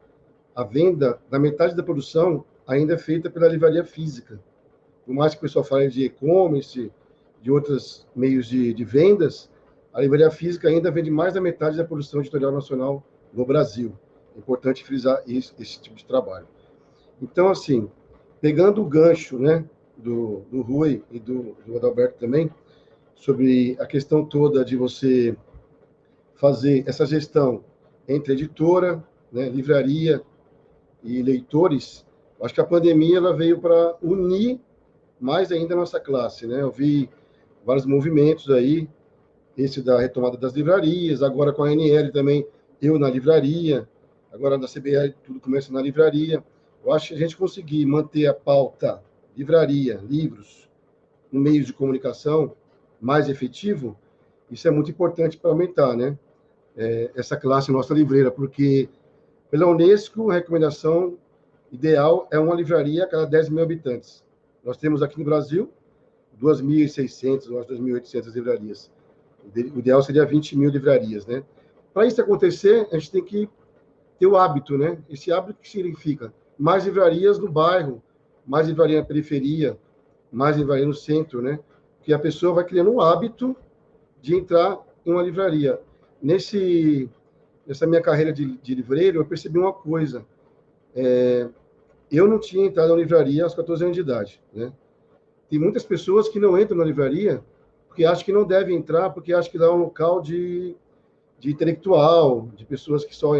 a venda da metade da produção ainda é feita pela livraria física. Por mais que o pessoal fale de e-commerce, de outros meios de vendas, a livraria física ainda vende mais da metade da produção editorial nacional no Brasil. É importante frisar esse tipo de trabalho. Então, assim, pegando o gancho, né, do Rui e do Adalberto também, sobre a questão toda de você fazer essa gestão entre editora, né, livraria e leitores, acho que a pandemia ela veio para unir mais ainda a nossa classe, né? Eu vi vários movimentos aí, esse da retomada das livrarias, agora com a ANL também, eu na livraria, agora na CBL tudo começa na livraria. Eu acho que a gente conseguir manter a pauta livraria, livros, no meio de comunicação mais efetivo, isso é muito importante para aumentar, né? Essa classe nossa livreira, porque pela Unesco, a recomendação ideal é uma livraria a cada 10 mil habitantes. Nós temos aqui no Brasil 2.600, ou 2.800 livrarias. O ideal seria 20 mil livrarias, né? Para isso acontecer, a gente tem que ter o hábito, né? Esse hábito que significa mais livrarias no bairro, mais livraria na periferia, mais livraria no centro, né? Porque a pessoa vai criando um hábito de entrar em uma livraria. Nessa minha carreira de livreiro, eu percebi uma coisa. Eu não tinha entrado na livraria aos 14 anos de idade, né? Tem muitas pessoas que não entram na livraria porque acham que não devem entrar, porque acham que lá é um local de intelectual, de pessoas que são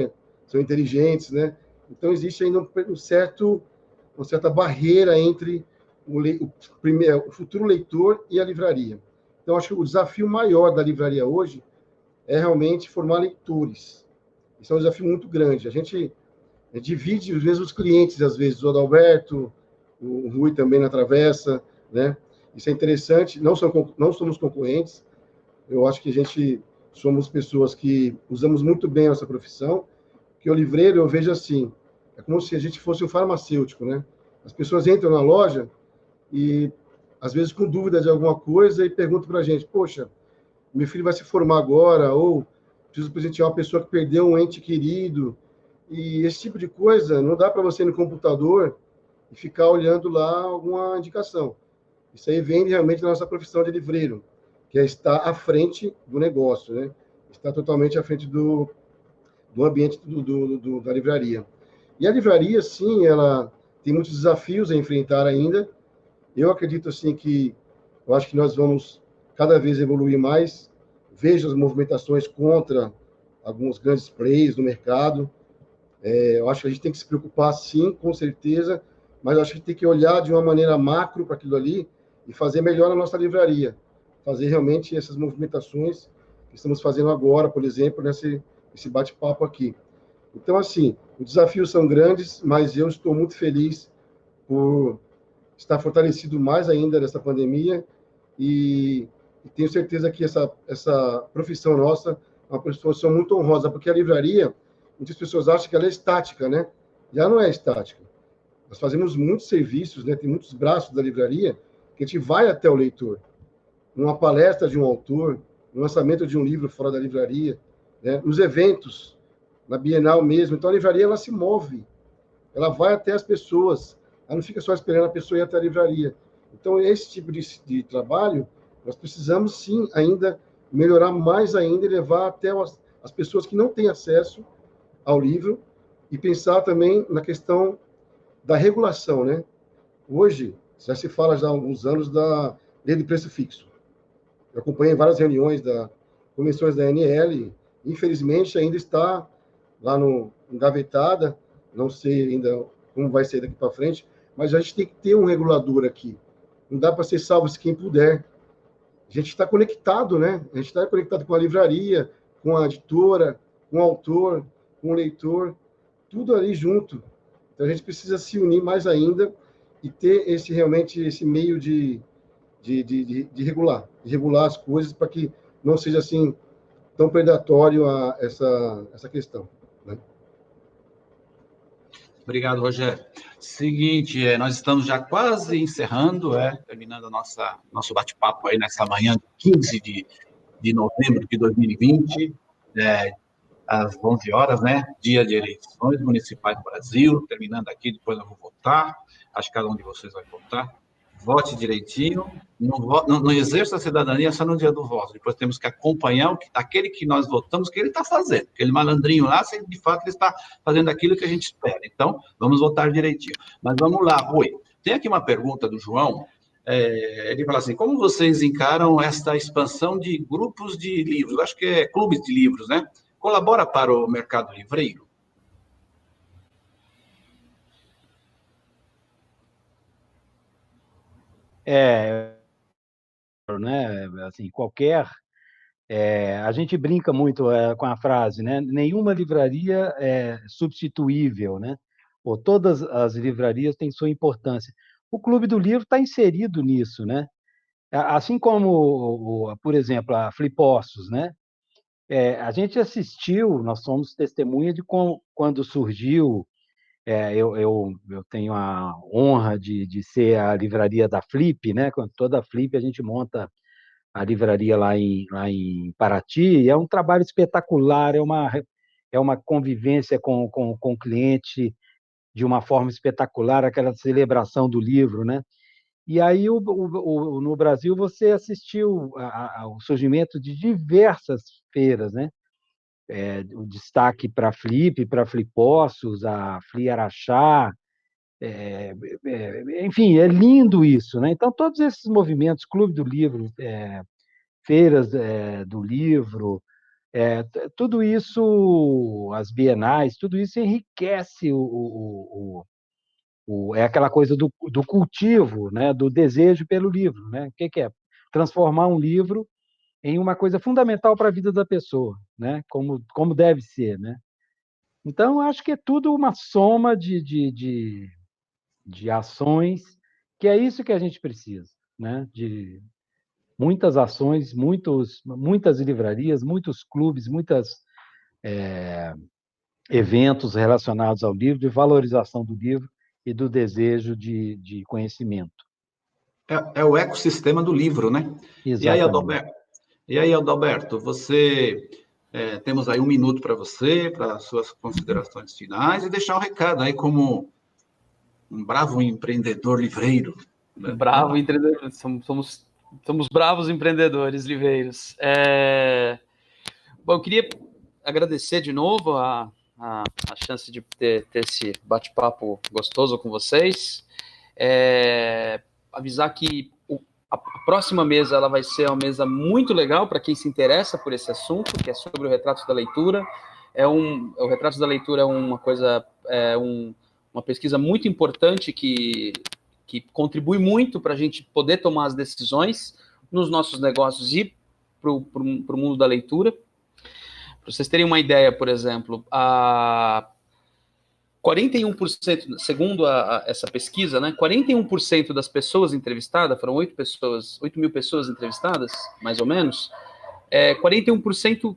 inteligentes, né? Então, existe ainda uma certa barreira entre o futuro leitor e a livraria. Então, acho que o desafio maior da livraria hoje é realmente formar leitores. Isso é um desafio muito grande. A gente divide os mesmos clientes, às vezes, o Adalberto, o Rui também na Travessa, né? Isso é interessante. Não somos concorrentes. Eu acho que a gente somos pessoas que usamos muito bem a nossa profissão, que o livreiro, eu vejo assim, é como se a gente fosse um farmacêutico, né? As pessoas entram na loja e, às vezes, com dúvida de alguma coisa e perguntam para a gente, poxa, meu filho vai se formar agora, ou preciso presentear uma pessoa que perdeu um ente querido, e esse tipo de coisa não dá para você ir no computador e ficar olhando lá alguma indicação. Isso aí vem realmente da nossa profissão de livreiro, que é estar à frente do negócio, né? Estar totalmente à frente do ambiente da livraria. E a livraria, sim, ela tem muitos desafios a enfrentar ainda. Eu acredito, assim, eu acho que nós vamos cada vez evoluir mais. Vejo as movimentações contra alguns grandes players no mercado. Eu acho que a gente tem que se preocupar, sim, com certeza, mas eu acho que tem que olhar de uma maneira macro para aquilo ali e fazer melhor a nossa livraria. Fazer realmente essas movimentações que estamos fazendo agora, por exemplo, nesse bate-papo aqui. Então, assim, os desafios são grandes, mas eu estou muito feliz por estar fortalecido mais ainda nessa pandemia e tenho certeza que essa profissão nossa é uma profissão muito honrosa, porque a livraria, muitas pessoas acham que ela é estática, né? Já não é estática. Nós fazemos muitos serviços, né? Tem muitos braços da livraria que a gente vai até o leitor. Numa palestra de um autor, no lançamento de um livro fora da livraria, né? Nos eventos, na Bienal mesmo. Então, a livraria, ela se move. Ela vai até as pessoas. Ela não fica só esperando a pessoa ir até a livraria. Então, esse tipo de trabalho, nós precisamos, sim, ainda melhorar mais ainda e levar até as pessoas que não têm acesso ao livro e pensar também na questão da regulação, né? Hoje, já se fala já há alguns anos da lei de preço fixo. Eu acompanhei várias reuniões convenções da ANL, infelizmente ainda está lá engavetada, não sei ainda como vai ser daqui para frente, mas a gente tem que ter um regulador aqui. Não dá para ser salvo-se quem puder. A gente está conectado, né? A gente está conectado com a livraria, com a editora, com o autor, com o leitor, tudo ali junto. Então, a gente precisa se unir mais ainda e ter realmente esse meio de regular as coisas para que não seja assim tão predatório essa questão, né? Obrigado, Rogério. Seguinte, nós estamos já quase encerrando, terminando nosso bate-papo aí nessa manhã, 15 de novembro de 2020, às 11 horas, né? Dia de eleições municipais do Brasil, terminando aqui, depois eu vou votar, acho que cada um de vocês vai votar. Vote direitinho, não exerça a cidadania só no dia do voto. Depois temos que acompanhar aquele que nós votamos, o que ele está fazendo. Aquele malandrinho lá, se de fato ele está fazendo aquilo que a gente espera. Então, vamos votar direitinho. Mas vamos lá, Rui. Tem aqui uma pergunta do João. Ele fala assim, como vocês encaram esta expansão de grupos de livros? Acho que é clubes de livros, né? Colabora para o mercado livreiro? Né? Assim, a gente brinca muito com a frase, né? Nenhuma livraria é substituível, né? Ou todas as livrarias têm sua importância. O Clube do Livro está inserido nisso, né? Assim como, por exemplo, a Flipossos, né? A gente assistiu, nós somos testemunha de quando surgiu. Eu tenho a honra de ser a livraria da Flip, né? Quando toda a Flip a gente monta a livraria lá em Paraty, e é um trabalho espetacular, é uma convivência com o cliente de uma forma espetacular, aquela celebração do livro, né? E aí, no Brasil, você assistiu ao surgimento de diversas feiras, né? O destaque para a Flip, para a Flipossos, a Fli Araxá, enfim, é lindo isso, né? Então, todos esses movimentos, Clube do Livro, feiras do livro, tudo isso, as bienais, tudo isso enriquece é aquela coisa do cultivo, né, do desejo pelo livro, né? O que é? Transformar um livro em uma coisa fundamental para a vida da pessoa, né? Como deve ser, né? Então, acho que é tudo uma soma de ações, que é isso que a gente precisa, né? De muitas ações, muitas livrarias, muitos clubes, muitos eventos relacionados ao livro, de valorização do livro e do desejo de conhecimento. É o ecossistema do livro, né? Exatamente. E aí, Adalberto, temos aí 1 minuto para você, para as suas considerações finais, e deixar um recado aí como um bravo empreendedor livreiro. Né? Bravo empreendedor, somos bravos empreendedores livreiros. Bom, eu queria agradecer de novo a chance de ter esse bate-papo gostoso com vocês. Avisar que a próxima mesa ela vai ser uma mesa muito legal para quem se interessa por esse assunto, que é sobre o Retratos da Leitura. O Retratos da Leitura é uma coisa, uma pesquisa muito importante que contribui muito para a gente poder tomar as decisões nos nossos negócios e para o mundo da leitura. Para vocês terem uma ideia, por exemplo, 41%, segundo essa pesquisa, né, 41% das pessoas entrevistadas, foram 8 mil pessoas entrevistadas, mais ou menos, 41%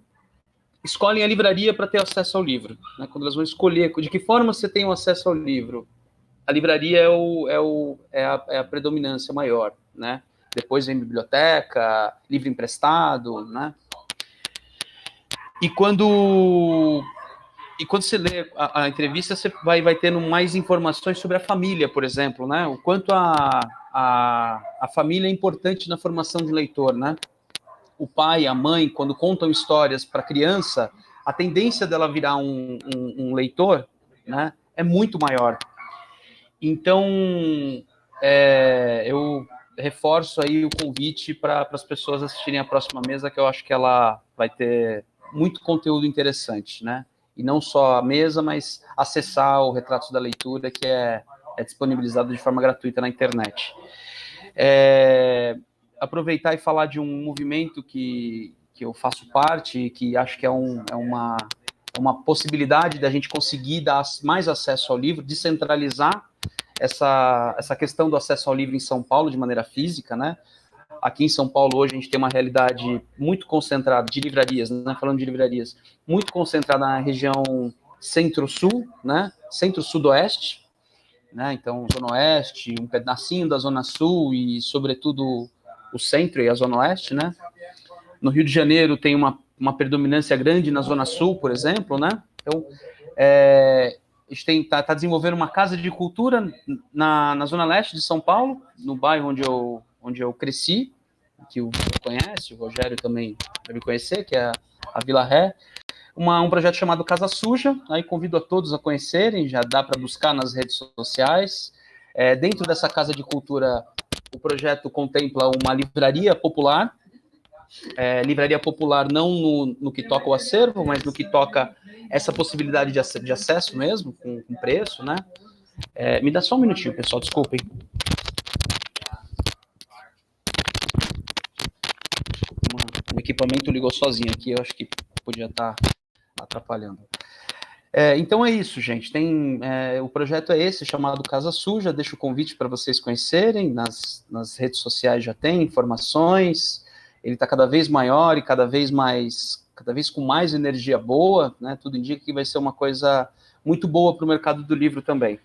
escolhem a livraria para ter acesso ao livro. Né, quando elas vão escolher de que forma você tem o acesso ao livro, a livraria é a predominância maior, né? Depois vem biblioteca, livro emprestado, né? E quando você lê a entrevista, você vai tendo mais informações sobre a família, por exemplo, né? O quanto a família é importante na formação de leitor, né? O pai, a mãe, quando contam histórias para a criança, a tendência dela virar um leitor, né, é muito maior. Então, eu reforço aí o convite para as pessoas assistirem a próxima mesa, que eu acho que ela vai ter muito conteúdo interessante, né? E não só a mesa, mas acessar o Retratos da Leitura, que é disponibilizado de forma gratuita na internet. Aproveitar e falar de um movimento que eu faço parte, que acho que é uma possibilidade da gente conseguir dar mais acesso ao livro, descentralizar essa questão do acesso ao livro em São Paulo de maneira física, né? Aqui em São Paulo hoje a gente tem uma realidade muito concentrada de livrarias, né? Falando de livrarias, muito concentrada na região centro-sul, né? Centro-sudoeste, né? Então Zona Oeste, um pedacinho da Zona Sul e sobretudo o centro e a Zona Oeste, né? No Rio de Janeiro tem uma predominância grande na Zona Sul, por exemplo, né? Então, a gente está desenvolvendo uma casa de cultura na Zona Leste de São Paulo, no bairro onde eu cresci, que o Vitor conhece, o Rogério também deve conhecer, que é a Vila Ré. Um projeto chamado Casa Suja, aí convido a todos a conhecerem, já dá para buscar nas redes sociais. Dentro dessa casa de cultura, o projeto contempla uma livraria popular, livraria popular não no que toca o acervo, mas no que toca essa possibilidade de acesso mesmo, com preço, né? Me dá só um minutinho, pessoal, desculpem. equipamento ligou sozinho aqui, eu acho que podia estar atrapalhando. Então é isso, gente. O projeto é esse, chamado Casa Suja. Deixo o convite para vocês conhecerem. Nas redes sociais já tem informações. Ele está cada vez maior e cada vez com mais energia boa, né? Tudo indica que vai ser uma coisa muito boa para o mercado do livro também.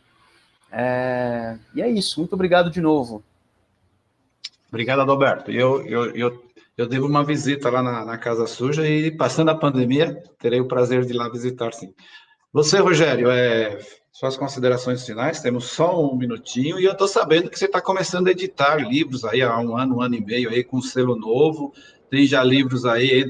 E é isso. Muito obrigado de novo. Obrigado, Adalberto. Eu devo uma visita lá na Casa Suja e, passando a pandemia, terei o prazer de ir lá visitar, sim. Você, Rogério, suas considerações finais, temos só um minutinho, e eu estou sabendo que você está começando a editar livros aí há um ano e meio, aí, com um selo novo, tem já livros aí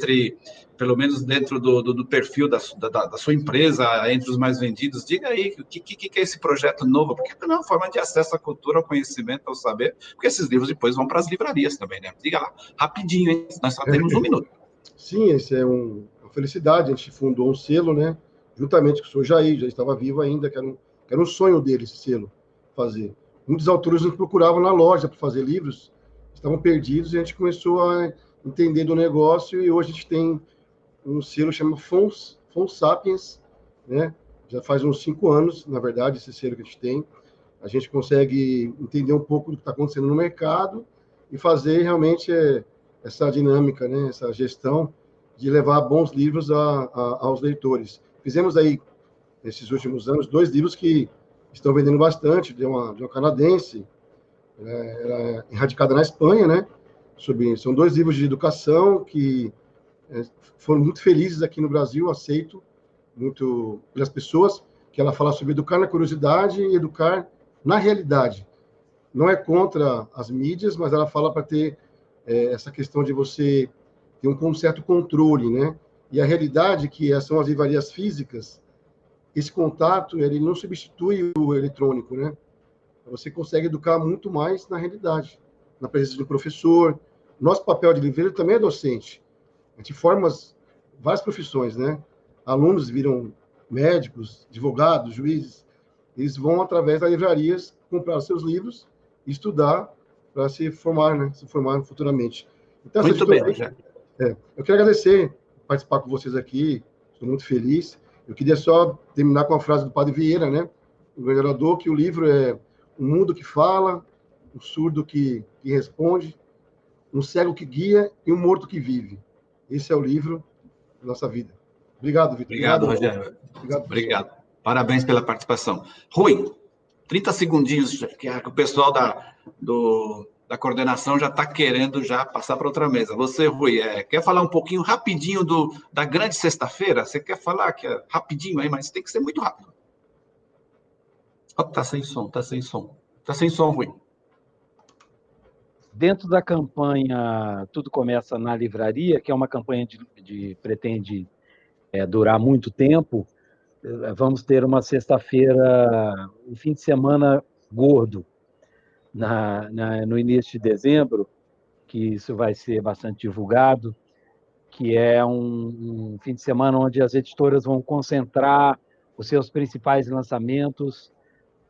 pelo menos dentro do perfil da sua empresa, entre os mais vendidos. Diga aí, o que é esse projeto novo? Porque é uma forma de acesso à cultura, ao conhecimento, ao saber, porque esses livros depois vão para as livrarias também, né? Diga lá, rapidinho, hein? Nós só temos um minuto. Sim, esse é uma felicidade. A gente fundou um selo, né? Juntamente com o senhor Jair, já estava vivo ainda, que era um sonho dele, esse selo, fazer. Muitos autores nos procuravam na loja para fazer livros, estavam perdidos, e a gente começou a entender do negócio, e hoje a gente tem um selo chamado Fons Sapiens, né? Já faz uns 5 anos, na verdade, esse selo que a gente tem. A gente consegue entender um pouco do que está acontecendo no mercado e fazer realmente essa dinâmica, né? Essa gestão de levar bons livros aos leitores. Fizemos aí, nesses últimos anos, 2 livros que estão vendendo bastante, de uma canadense, ela é radicada na Espanha, né? São 2 livros de educação que foram muito felizes aqui no Brasil, aceito muito pelas pessoas, que ela fala sobre educar na curiosidade e educar na realidade. Não é contra as mídias, mas ela fala para ter essa questão de você ter um certo controle, né? E a realidade, que são as livrarias físicas, esse contato, ele não substitui o eletrônico, né? Você consegue educar muito mais na realidade, na presença do professor. Nosso papel de livreiro também é docente. A gente forma várias profissões, né? Alunos viram médicos, advogados, juízes. Eles vão, através das livrarias, comprar seus livros e estudar para se formar, né? Se formar futuramente. Então, muito bem, Rogério. Eu quero agradecer participar com vocês aqui. Estou muito feliz. Eu queria só terminar com a frase do Padre Vieira, né? O grande orador, que o livro é um mudo que fala, um surdo que responde, um cego que guia e um morto que vive. Esse é o livro da nossa vida. Obrigado, Vitor. Obrigado, Rogério. Obrigado. Parabéns pela participação. Rui, 30 segundinhos, que o pessoal da coordenação já está querendo passar para outra mesa. Você, Rui, quer falar um pouquinho rapidinho da grande sexta-feira? Você quer falar rapidinho aí, mas tem que ser muito rápido. Tá sem som, Rui. Dentro da campanha Tudo Começa na Livraria, que é uma campanha pretende durar muito tempo, vamos ter uma sexta-feira, um fim de semana gordo, no início de dezembro, que isso vai ser bastante divulgado, que é um fim de semana onde as editoras vão concentrar os seus principais lançamentos,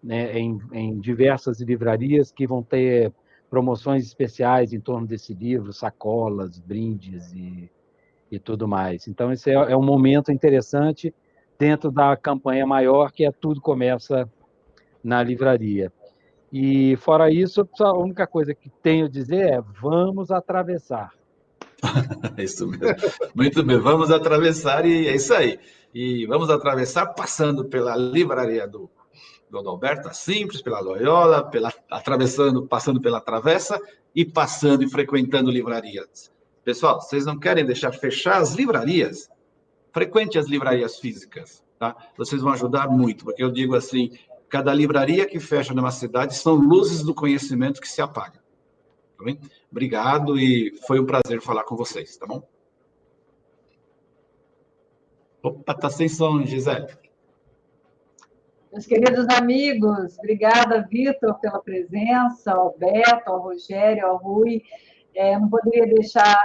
né, em diversas livrarias, que vão ter promoções especiais em torno desse livro, sacolas, brindes e tudo mais. Então, esse é um momento interessante dentro da campanha maior, que Tudo Começa na Livraria. E, fora isso, a única coisa que tenho a dizer é: vamos atravessar. É isso mesmo. Muito bem, vamos atravessar, e é isso aí. E vamos atravessar passando pela livraria do Adalberto, Simples, pela Loyola, passando pela Travessa e passando e frequentando livrarias. Pessoal, vocês não querem deixar fechar as livrarias? Frequente as livrarias físicas, tá? Vocês vão ajudar muito, porque eu digo assim, cada livraria que fecha numa cidade são luzes do conhecimento que se apagam. Tá bem? Obrigado, e foi um prazer falar com vocês, tá bom? Opa, tá sem som, Gisele. Meus queridos amigos, obrigada, Vitor, pela presença, ao Beto, ao Rogério, ao Rui. Não poderia deixar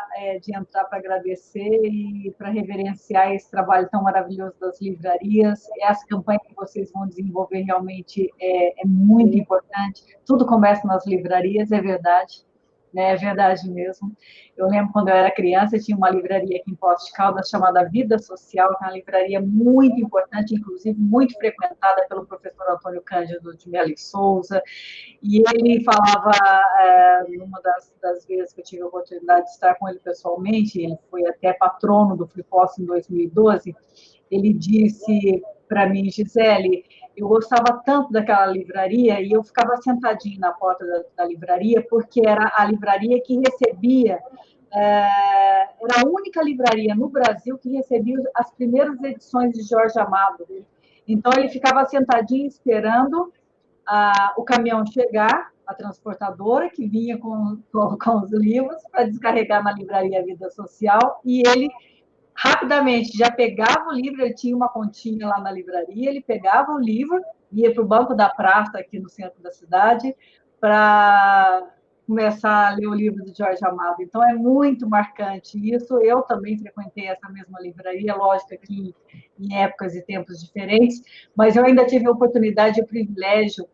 de entrar para agradecer e para reverenciar esse trabalho tão maravilhoso das livrarias. Essa campanha que vocês vão desenvolver realmente é muito importante. Tudo começa nas livrarias, é verdade. É verdade mesmo. Eu lembro quando eu era criança, tinha uma livraria aqui em Poços de Caldas chamada Vida Social, que é uma livraria muito importante, inclusive muito frequentada pelo professor Antônio Cândido de Mello e Souza. E ele falava, numa das vezes que eu tive a oportunidade de estar com ele pessoalmente, ele foi até patrono do FliPost em 2012, ele disse para mim, Gisele, eu gostava tanto daquela livraria e eu ficava sentadinha na porta da livraria, porque era a livraria que recebia, era a única livraria no Brasil que recebia as primeiras edições de Jorge Amado. Então, ele ficava sentadinho esperando o caminhão chegar, a transportadora, que vinha com os livros para descarregar na livraria Vida Social, e ele rapidamente já pegava o livro, ele tinha uma continha lá na livraria, ele pegava o livro, ia para o banco da praça, aqui no centro da cidade, para começar a ler o livro de Jorge Amado. Então, é muito marcante isso. Eu também frequentei essa mesma livraria, lógico que em épocas e tempos diferentes, mas eu ainda tive a oportunidade e o privilégio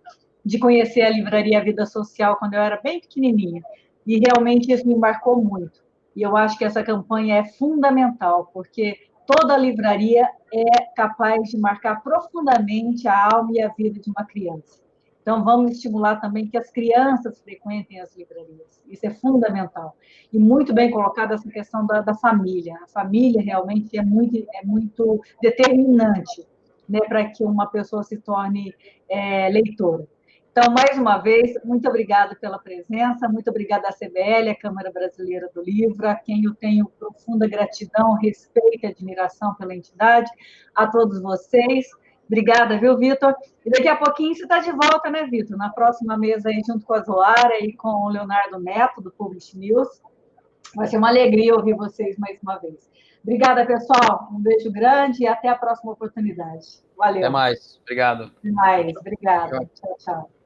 de conhecer a livraria Vida Social quando eu era bem pequenininha, e realmente isso me marcou muito. E eu acho que essa campanha é fundamental, porque toda livraria é capaz de marcar profundamente a alma e a vida de uma criança. Então, vamos estimular também que as crianças frequentem as livrarias. Isso é fundamental. E muito bem colocada essa questão da família. A família realmente é muito determinante, né, para que uma pessoa se torne leitora. Então, mais uma vez, muito obrigada pela presença, muito obrigada à CBL, a Câmara Brasileira do Livro, a quem eu tenho profunda gratidão, respeito e admiração pela entidade, a todos vocês. Obrigada, viu, Vitor? E daqui a pouquinho você está de volta, né, Vitor? Na próxima mesa aí, junto com a Zoara e com o Leonardo Neto, do Publish News. Vai ser uma alegria ouvir vocês mais uma vez. Obrigada, pessoal. Um beijo grande e até a próxima oportunidade. Valeu. Até mais. Obrigado. Até mais. Obrigada. Tchau, tchau.